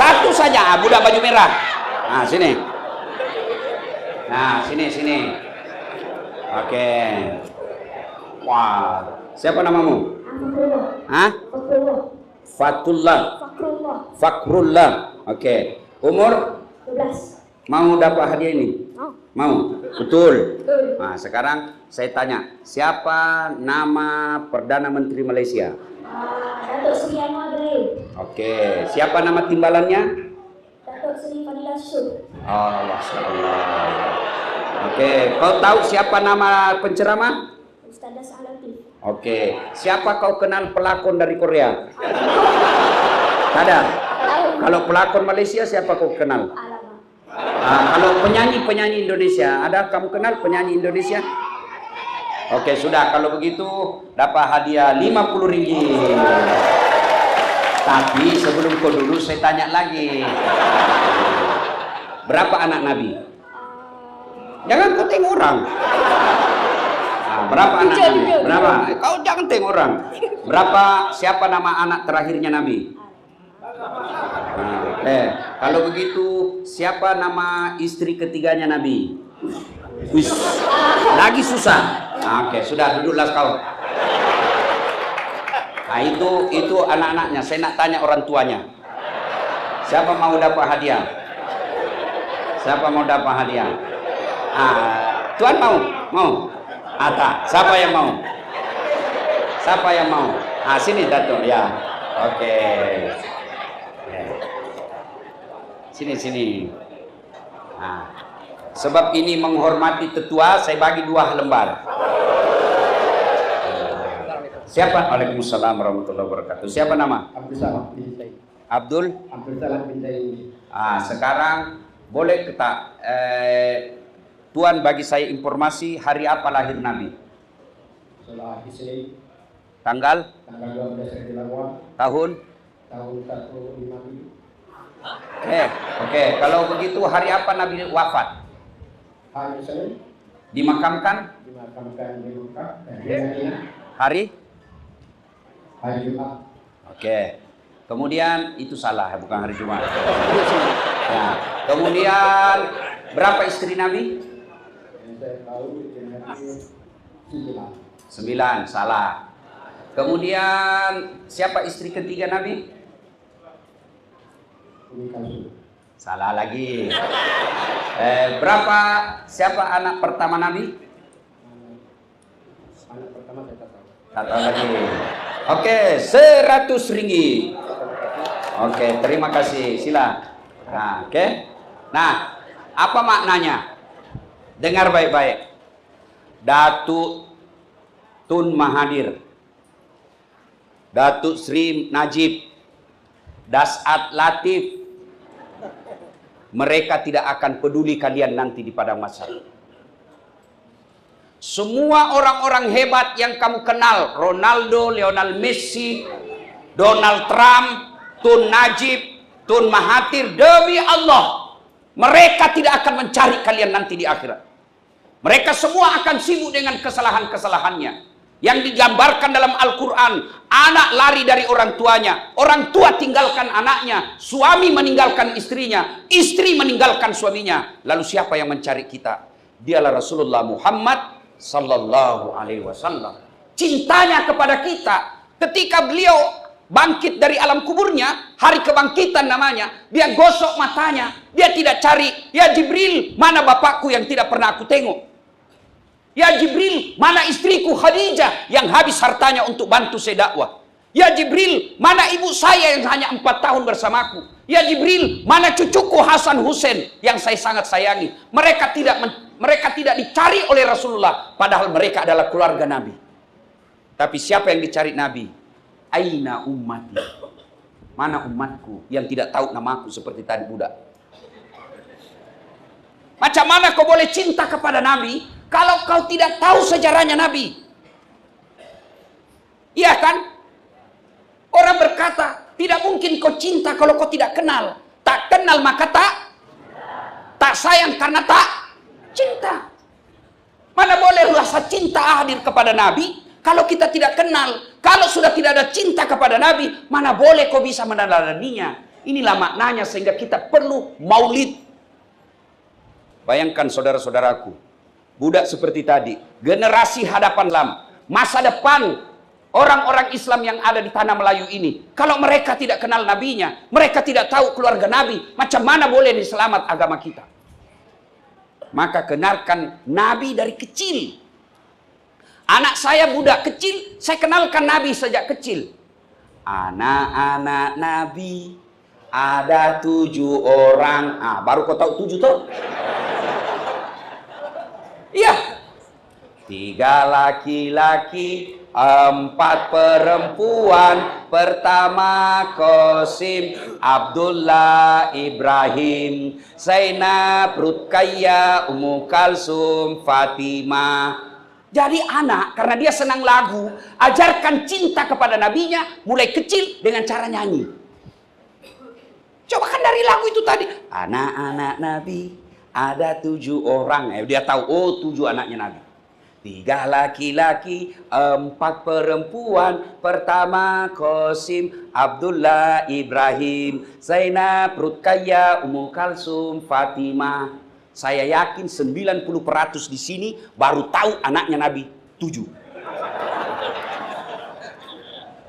Satu saja, budak baju merah. Nah, sini. Nah, sini. Oke. Wah, siapa namamu? Hah? Fatullah. Fakrullah. Oke. Umur? 12. Mau dapat hadiah ini? Mau? Betul. Nah, sekarang saya tanya, siapa nama Perdana Menteri Malaysia? Datuk Seri Anwar Ibrahim. Oke. Siapa nama timbalannya? Datuk Seri Fadilah Syur. Oh, masyaallah. Oke. Kau tahu siapa nama penceramah? Ustazah Salatif. Oke. Siapa kau kenal pelakon dari Korea? Tak ada. Kalau pelakon Malaysia siapa kau kenal? Alamak. Kalau penyanyi Indonesia, ada kamu kenal penyanyi Indonesia? Oke, sudah. Kalau begitu dapat hadiah RM50. Tapi sebelum kau dulu saya tanya lagi. Berapa anak Nabi? Jangan kau tengok orang. Berapa anak Nabi? Berapa? Kau jangan tengok orang. Berapa? Siapa nama anak terakhirnya Nabi? Kalau begitu siapa nama istri ketiganya Nabi? Wis, lagi susah. Oke, sudah duduklah kau. Nah, itu anak-anaknya. Saya nak tanya orang tuanya. Siapa mau dapat hadiah? Siapa mau dapat hadiah? Tuan mau? Mau? Tak. Siapa yang mau? Siapa yang mau? Sini Datuk ya. Oke. Sini. Sebab ini menghormati tetua, saya bagi 2 lembar. Siapa? Waalaikumsalam warahmatullahi wabarakatuh. Siapa nama? Abdul Salam bin Zaid. Abdul Salam bin Zaid. Sekarang boleh kita Tuan bagi saya informasi hari apa lahir Nabi? Salah Isnin. Tanggal 12 Rabiul Awal. tahun 157. Oke. Kalau begitu hari apa Nabi wafat? Hari Senin. Dimakamkan? Dimakamkan di Mekah. Hari Jumat. Oke. Kemudian itu salah, bukan hari Jumat. Nah, kemudian berapa istri Nabi? Yang saya tahu Nabi 9, salah. Kemudian siapa istri ketiga Nabi? Salah lagi. Siapa anak pertama Nabi? Anak pertama saya tak tahu. Tak tahu lagi. Oke, RM100. Oke, terima kasih. Sila. Oke. Nah, apa maknanya? Dengar baik-baik. Datuk Tun Mahathir, Datuk Sri Najib, Dasat Latif, mereka tidak akan peduli kalian nanti di padang mahsyar. Semua orang-orang hebat yang kamu kenal, Ronaldo, Lionel Messi, Donald Trump, Tun Najib, Tun Mahathir, demi Allah, mereka tidak akan mencari kalian nanti di akhirat. Mereka semua akan sibuk dengan kesalahan-kesalahannya. Yang digambarkan dalam Al-Quran, anak lari dari orang tuanya, orang tua tinggalkan anaknya, suami meninggalkan istrinya, istri meninggalkan suaminya. Lalu siapa yang mencari kita? Dialah Rasulullah Muhammad Sallallahu Alaihi Wasallam. Cintanya kepada kita, ketika beliau bangkit dari alam kuburnya, hari kebangkitan namanya, dia gosok matanya, dia tidak cari, ya Jibril, mana bapakku yang tidak pernah aku tengok? Ya Jibril, mana istriku Khadijah yang habis hartanya untuk bantu saya dakwah? Ya Jibril, mana ibu saya yang hanya 4 tahun bersamaku? Ya Jibril, mana cucuku Hasan Hussein yang saya sangat sayangi? Mereka tidak dicari oleh Rasulullah, padahal mereka adalah keluarga Nabi. Tapi siapa yang dicari Nabi? Aina ummati? Mana umatku yang tidak tahu namaku seperti tadi budak? Macam mana kau boleh cinta kepada Nabi kalau kau tidak tahu sejarahnya Nabi? Iya kan? Orang berkata, tidak mungkin kau cinta kalau kau tidak kenal. Tak kenal maka tak sayang karena tak cinta. Mana boleh rasa cinta hadir kepada Nabi kalau kita tidak kenal? Kalau sudah tidak ada cinta kepada Nabi, mana boleh kau bisa meneladaninya? Inilah maknanya sehingga kita perlu maulid. Bayangkan saudara-saudaraku, budak seperti tadi, generasi hadapan Islam, masa depan orang-orang Islam yang ada di tanah Melayu ini, kalau mereka tidak kenal nabinya, mereka tidak tahu keluarga Nabi, macam mana boleh diselamat agama kita? Maka kenalkan Nabi dari kecil. Anak saya budak kecil, saya kenalkan Nabi sejak kecil. Anak-anak Nabi ada 7 orang. Baru kau tahu 7 tuh? Iya. 3 laki-laki, 4 perempuan. Pertama Qasim, Abdullah, Ibrahim, Zainab, Ruqayyah, Ummu Kalsum, Fatimah. Jadi anak, karena dia senang lagu, ajarkan cinta kepada nabinya mulai kecil dengan cara nyanyi. Coba kan dari lagu itu tadi, anak-anak Nabi ada 7 orang. Dia tahu, oh 7 anaknya Nabi. 3 laki-laki, 4 perempuan. Pertama Qasim, Abdullah, Ibrahim, Zainab, Ruqayyah, Ummu Kalsum, Fatimah. Saya yakin 90% di sini baru tahu anaknya Nabi 7.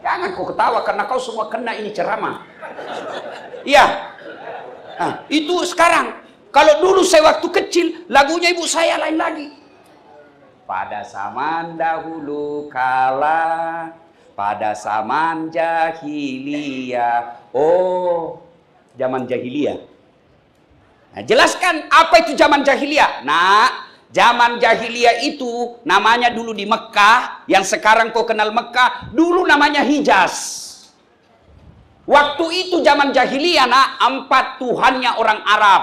Jangan kau ketawa karena kau semua kena ini ceramah. Iya. Nah, itu sekarang. Kalau dulu saya waktu kecil, lagunya ibu saya lain lagi. Pada zaman dahulu kala, pada zaman jahiliyah. Oh, zaman jahiliyah. Nah, jelaskan apa itu zaman jahiliyah. Nah, zaman jahiliyah itu namanya dulu di Mekah, yang sekarang kau kenal Mekah, dulu namanya Hijaz. Waktu itu zaman jahiliyah, 4 tuhannya orang Arab.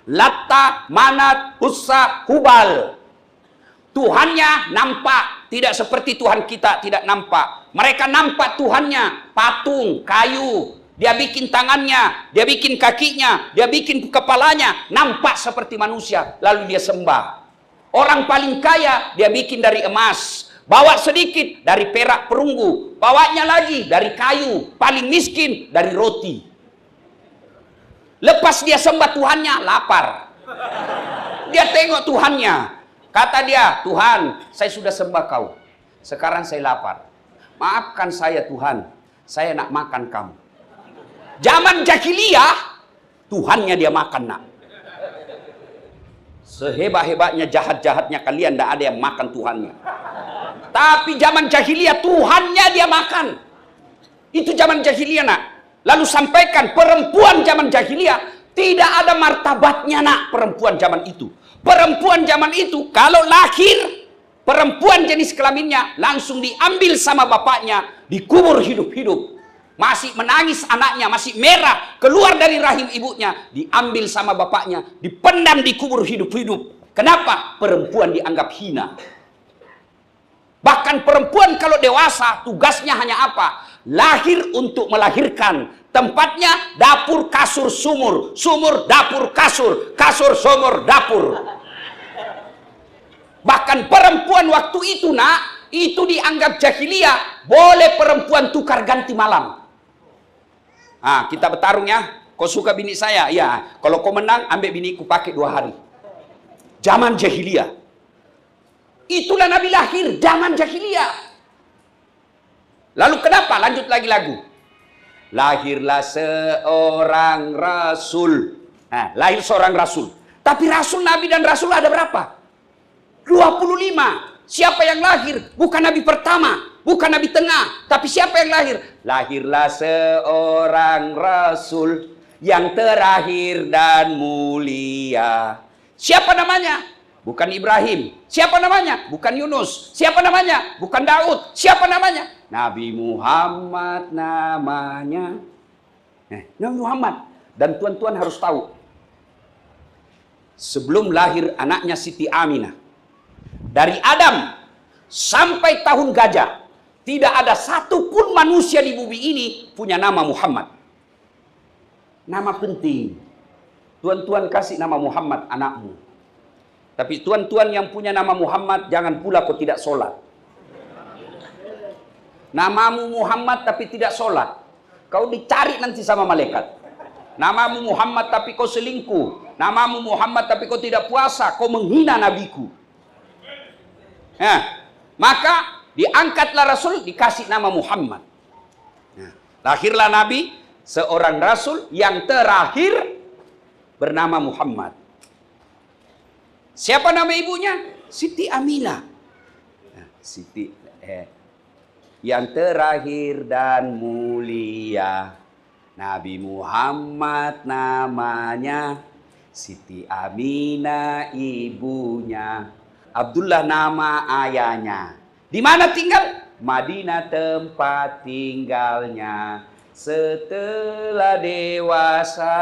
Latta, Manat, Uzza, Hubal. Tuhannya nampak, tidak seperti Tuhan kita tidak nampak. Mereka nampak Tuhannya, patung, kayu. Dia bikin tangannya, dia bikin kakinya, dia bikin kepalanya, nampak seperti manusia, lalu dia sembah. Orang paling kaya, dia bikin dari emas. Bawa sedikit dari perak perunggu, bawanya lagi dari kayu, paling miskin dari roti. Lepas dia sembah Tuhannya, lapar. Dia tengok Tuhannya, kata dia, Tuhan, saya sudah sembah kau, sekarang saya lapar. Maafkan saya Tuhan, saya nak makan kamu. Zaman jahiliyah, Tuhannya dia makan nak. Sehebat-hebatnya, jahat-jahatnya kalian, tidak ada yang makan Tuhannya. Tapi zaman jahiliyah, Tuhannya dia makan. Itu zaman jahiliyah nak. Lalu sampaikan, perempuan zaman jahiliyah, tidak ada martabatnya nak, perempuan zaman itu. Perempuan zaman itu, kalau lahir, perempuan jenis kelaminnya, langsung diambil sama bapaknya, dikubur hidup-hidup. Masih menangis anaknya, masih merah, keluar dari rahim ibunya, diambil sama bapaknya, dipendam, dikubur hidup-hidup. Kenapa? Perempuan dianggap hina. Bahkan perempuan kalau dewasa, tugasnya hanya apa? Lahir untuk melahirkan. Tempatnya dapur, kasur, sumur. Sumur, dapur, kasur. Kasur, sumur, dapur. Bahkan perempuan waktu itu nak, itu dianggap jahiliyah. Boleh perempuan tukar ganti malam. Kita bertarung ya. Kau suka bini saya? Ya. Kalau kau menang, ambil biniku pakai 2 hari. Zaman jahiliyah. Itulah Nabi lahir, zaman jahiliyah. Lalu kenapa? Lanjut lagi lagu. Lahirlah seorang Rasul. Lahir seorang Rasul. Tapi Rasul, Nabi dan Rasul ada berapa? 25. Siapa yang lahir? Bukan Nabi pertama. Bukan Nabi tengah, tapi siapa yang lahir? Lahirlah seorang Rasul yang terakhir dan mulia. Siapa namanya? Bukan Ibrahim. Siapa namanya? Bukan Yunus. Siapa namanya? Bukan Daud. Siapa namanya? Nabi Muhammad namanya. Nabi Muhammad. Dan tuan-tuan harus tahu, sebelum lahir anaknya Siti Aminah, dari Adam sampai tahun gajah, tidak ada satupun manusia di bumi ini punya nama Muhammad. Nama penting. Tuan-tuan kasih nama Muhammad anakmu. Tapi tuan-tuan yang punya nama Muhammad, jangan pula kau tidak sholat. Namamu Muhammad tapi tidak sholat, kau dicari nanti sama malaikat. Namamu Muhammad tapi kau selingkuh. Namamu Muhammad tapi kau tidak puasa. Kau menghina nabiku. Nah, maka diangkatlah Rasul, dikasih nama Muhammad. Nah, lahirlah Nabi, seorang Rasul yang terakhir bernama Muhammad. Siapa nama ibunya? Siti Aminah. Nah, yang terakhir dan mulia, Nabi Muhammad namanya, Siti Aminah ibunya, Abdullah nama ayahnya. Di mana tinggal? Madinah tempat tinggalnya. Setelah dewasa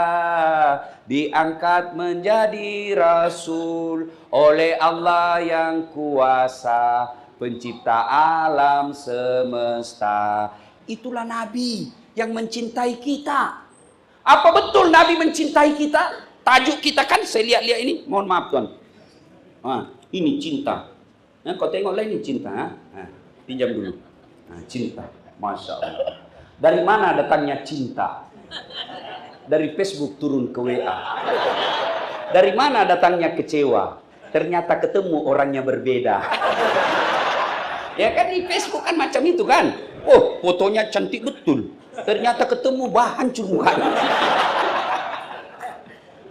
diangkat menjadi Rasul oleh Allah yang kuasa, pencipta alam semesta. Itulah Nabi yang mencintai kita. Apa betul Nabi mencintai kita? Tajuk kita kan, saya lihat-lihat ini, mohon maaf Tuan. Ini cinta. Nah, kau tengoklah ini cinta. Pinjam dulu. Cinta, Masya Allah. Dari mana datangnya cinta? Dari Facebook turun ke WA. Dari mana datangnya kecewa? Ternyata ketemu orangnya berbeda. Ya kan di Facebook kan macam itu kan. Oh, fotonya cantik betul. Ternyata ketemu hancur mukanya.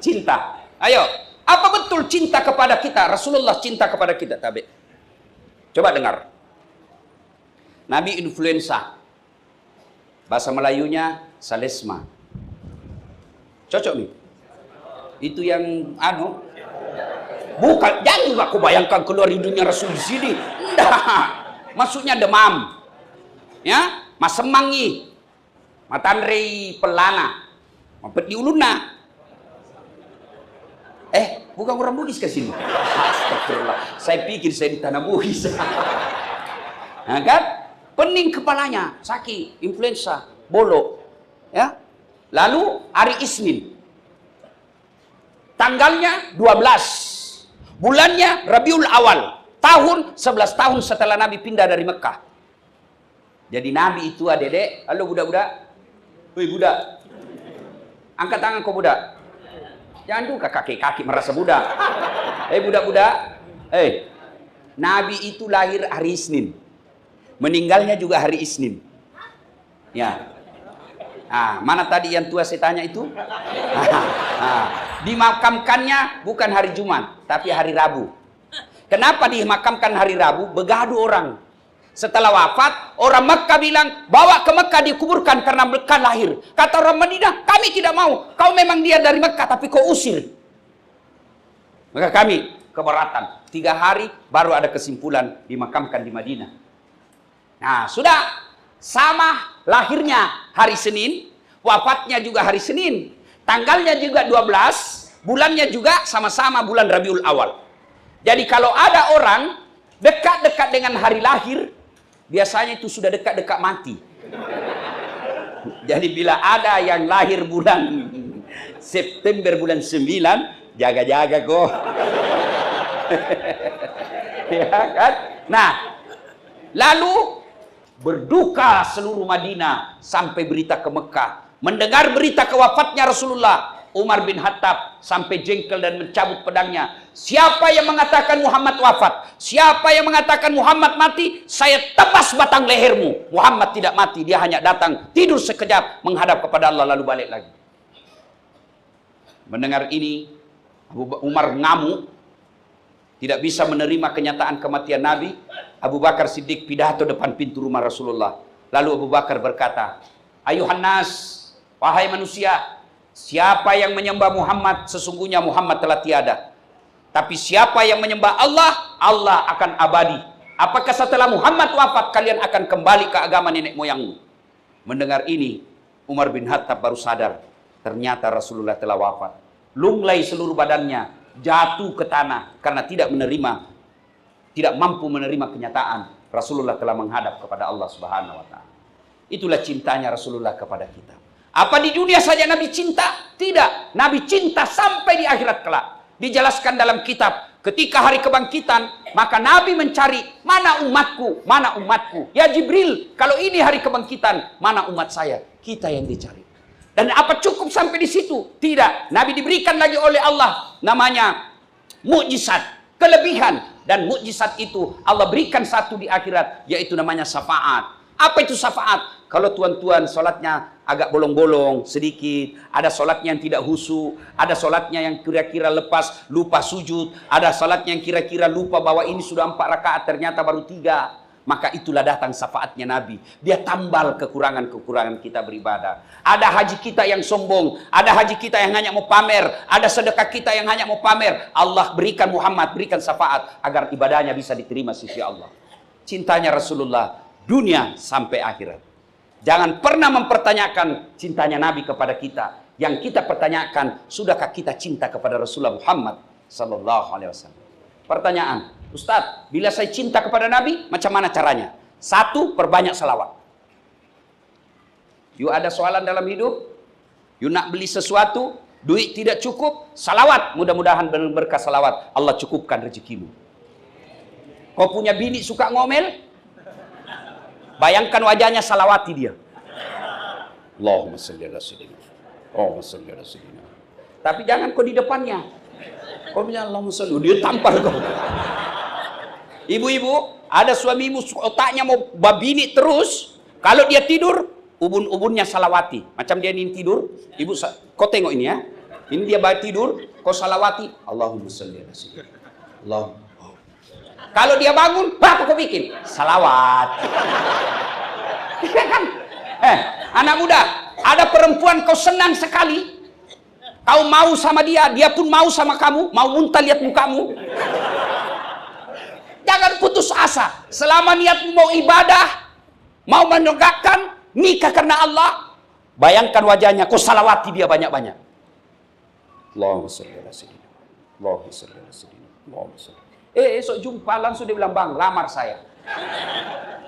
Cinta. Ayo, apa betul cinta kepada kita? Rasulullah cinta kepada kita, Tabe. Coba dengar. Nabi influenza. Bahasa Melayunya salesma. Cocok nih. Itu yang bukan, jangan juga aku bayangkan keluar hidungnya Rasul di sini. Enggak. Maksudnya demam. Ya, masemangi. Matandrei pelana. Mampet di uluna. Bukan orang Bugis ke sini. Astagfirullah. Saya pikir saya di tanah Bugis. Nah, kan? Pening kepalanya, sakit, influenza, bolok. Ya. Lalu hari Isnin. Tanggalnya 12. Bulannya Rabiul Awal. Tahun 11 tahun setelah Nabi pindah dari Mekah. Jadi Nabi itu adek-adek, halo budak-budak. Woi budak. Angkat tangan kau budak. Jangan duka kaki-kaki merasa budak. Budak-budak. Nabi itu lahir hari Isnin. Meninggalnya juga hari Isnin. Ya. Mana tadi yang tua saya tanya itu? Dimakamkannya bukan hari Jumat, tapi hari Rabu. Kenapa dimakamkan hari Rabu? Begaduh orang. Setelah wafat, orang Mekah bilang, bawa ke Mekah dikuburkan karena Mekah lahir. Kata orang Madinah, kami tidak mau. Kau memang dia dari Mekah, tapi kau usir. Maka kami keberatan. 3 hari baru ada kesimpulan dimakamkan di Madinah. Nah, sudah sama lahirnya hari Senin, wafatnya juga hari Senin. Tanggalnya juga 12, bulannya juga sama-sama bulan Rabiul Awal. Jadi kalau ada orang dekat-dekat dengan hari lahir, biasanya itu sudah dekat-dekat mati. Jadi bila ada yang lahir bulan September bulan 9, jaga-jaga kok. Ya kan? Nah, lalu berduka seluruh Madinah sampai berita ke Mekah. Mendengar berita kewafatnya Rasulullah, Umar bin Khattab sampai jengkel dan mencabut pedangnya. Siapa yang mengatakan Muhammad wafat? Siapa yang mengatakan Muhammad mati? Saya tebas batang lehermu. Muhammad tidak mati, dia hanya datang tidur sekejap menghadap kepada Allah lalu balik lagi. Mendengar ini, Umar ngamuk, tidak bisa menerima kenyataan kematian Nabi. Abu Bakar Siddiq pidato depan pintu rumah Rasulullah. Lalu Abu Bakar berkata, "Ayuhan nas, wahai manusia, siapa yang menyembah Muhammad, sesungguhnya Muhammad telah tiada. Tapi siapa yang menyembah Allah, Allah akan abadi. Apakah setelah Muhammad wafat, kalian akan kembali ke agama nenek moyangmu?" Mendengar ini, Umar bin Khattab baru sadar, ternyata Rasulullah telah wafat. Lunglai seluruh badannya, jatuh ke tanah karena tidak mampu menerima kenyataan Rasulullah telah menghadap kepada Allah Subhanahu wa taala. Itulah cintanya Rasulullah kepada kita. Apa di dunia saja Nabi cinta? Tidak. Nabi cinta sampai di akhirat kelak. Dijelaskan dalam kitab, ketika hari kebangkitan, maka Nabi mencari, mana umatku? Mana umatku? Ya Jibril, kalau ini hari kebangkitan, mana umat saya? Kita yang dicari. Dan apa cukup sampai di situ? Tidak. Nabi diberikan lagi oleh Allah namanya mukjizat, kelebihan. Dan mukjizat itu Allah berikan satu di akhirat, yaitu namanya syafaat. Apa itu syafaat? Kalau tuan-tuan sholatnya agak bolong-bolong sedikit, ada sholatnya yang tidak khusyuk, ada sholatnya yang kira-kira lupa sujud, ada sholatnya yang kira-kira lupa bahwa ini sudah 4 rakaat ternyata baru 3. Maka itulah datang syafaatnya Nabi. Dia tambal kekurangan-kekurangan kita beribadah. Ada haji kita yang sombong, ada haji kita yang hanya mau pamer, ada sedekah kita yang hanya mau pamer. Allah berikan Muhammad, berikan syafaat agar ibadahnya bisa diterima sisi Allah. Cintanya Rasulullah dunia sampai akhirat. Jangan pernah mempertanyakan cintanya Nabi kepada kita. Yang kita pertanyakan, sudahkah kita cinta kepada Rasulullah Muhammad sallallahu alaihi wasallam? Pertanyaan, Ustadz, bila saya cinta kepada Nabi, macam mana caranya? 1, perbanyak salawat. You ada soalan dalam hidup? You nak beli sesuatu, duit tidak cukup, salawat. Mudah-mudahan berkah salawat Allah cukupkan rezekimu. Kau punya bini suka ngomel? Bayangkan wajahnya, salawati dia. Allahumma salli ala sayyidina. Allahumma salli ala sayyidina. Tapi jangan kau di depannya. Kau bilang Allahumma salli, dia tampar kau. Ibu-ibu, ada suamimu otaknya mau babini terus. Kalau dia tidur, ubun-ubunnya salawati. Macam dia ini tidur, ibu, kau tengok ini ya. Ini dia tidur, kau salawati. Allahumma salli ala sayyidina. Allahumma. Kalau dia bangun, apa kau bikin? Salawat. Kan? Anak muda, ada perempuan kau senang sekali. Kau mau sama dia, dia pun mau sama kamu, mau muntah lihat mukamu. Jangan putus asa. Selama niatmu mau ibadah, mau menegakkan nikah karena Allah, bayangkan wajahnya, kau salawati dia banyak-banyak. Allahumma sholli ala sayyidina. Allahumma sholli ala sayyidina. Allahumma sholli. Esok jumpa langsung dia bilang, bang, lamar saya.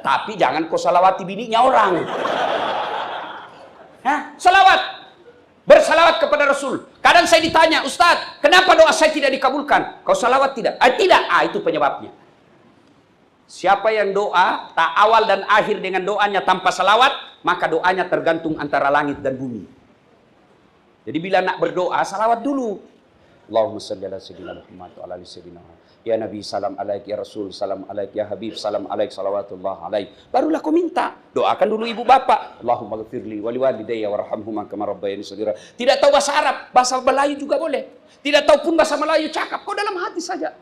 Tapi jangan kau salawati bininya orang. Hah? Salawat. Bersalawat kepada Rasul. Kadang saya ditanya, Ustadz, kenapa doa saya tidak dikabulkan? Kau salawat tidak? Tidak. Itu penyebabnya. Siapa yang doa, tak awal dan akhir dengan doanya tanpa salawat, maka doanya tergantung antara langit dan bumi. Jadi bila nak berdoa, salawat dulu. Allahumma salli ala sayyidina Muhammad wa ala ali sayyidina Muhammad. Ya Nabi, salam alaik, ya Rasul, salam alaik, ya Habib, salam alaik, salawatullah alaik. Barulah kau minta. Doakan dulu ibu bapak. Allahumma ghafirli wa liwalidayya warhamhuma kama rabbayani shaghira. Tidak tahu bahasa Arab, bahasa Melayu juga boleh. Tidak tahu pun bahasa Melayu, cakap. Kau dalam hati saja.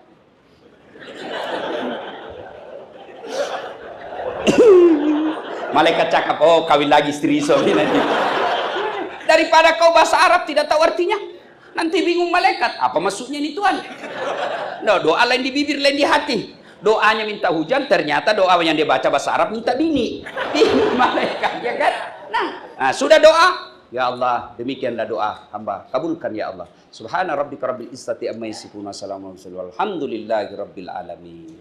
Malaikat cakap, oh kawin lagi istri suami nanti. Daripada kau bahasa Arab tidak tahu artinya, nanti bingung malaikat. Apa maksudnya ini Tuhan? No, doa lain di bibir, lain di hati. Doanya minta hujan, ternyata doa yang dia baca bahasa Arab minta bini. Bingung malaikat, ya kan? Nah, sudah doa. Ya Allah, demikianlah doa hamba. Kabulkan ya Allah. Subhana rabbika rabbil izzati amma yasifun. Wassalamu alaikum warahmatullahi wabarakatuh. Alhamdulillahi rabbil alamin.